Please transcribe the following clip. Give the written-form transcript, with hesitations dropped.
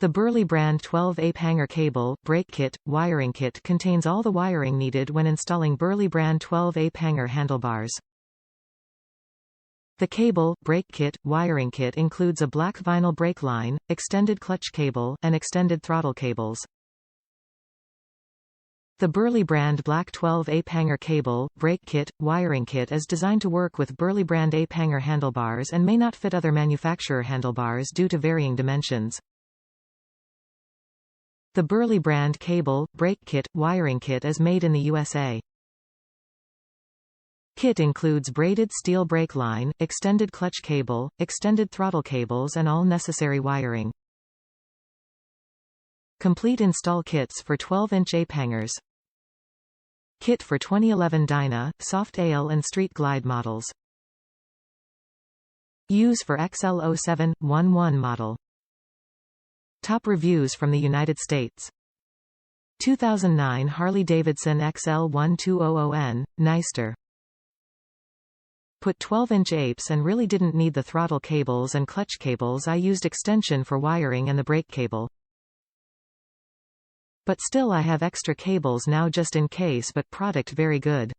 The Burly Brand 12 Ape Hanger Cable brake kit, wiring kit contains all the wiring needed when installing Burly Brand 12 Ape Hanger Handlebars. The cable, brake kit, wiring kit includes a black vinyl brake line, extended clutch cable, and extended throttle cables. The Burly Brand Black 12 Ape Hanger Cable, brake kit, wiring kit is designed to work with Burly Brand Ape Hanger handlebars and may not fit other manufacturer handlebars due to varying dimensions. The Burly Brand Cable, brake kit, wiring kit is made in the USA. Kit includes braided steel brake line, extended clutch cable, extended throttle cables and all necessary wiring. Complete install kits for 12-inch Ape Hangers. Kit for 2011 Dyna, Soft Ale and Street Glide models. Use for XL0711 model. Top reviews from the United States. 2009 Harley-Davidson XL1200N, Neister. Put 12-inch apes and really didn't need the throttle cables and clutch cables. I used extension for wiring and the brake cable. But still I have extra cables now just in case, but product very good.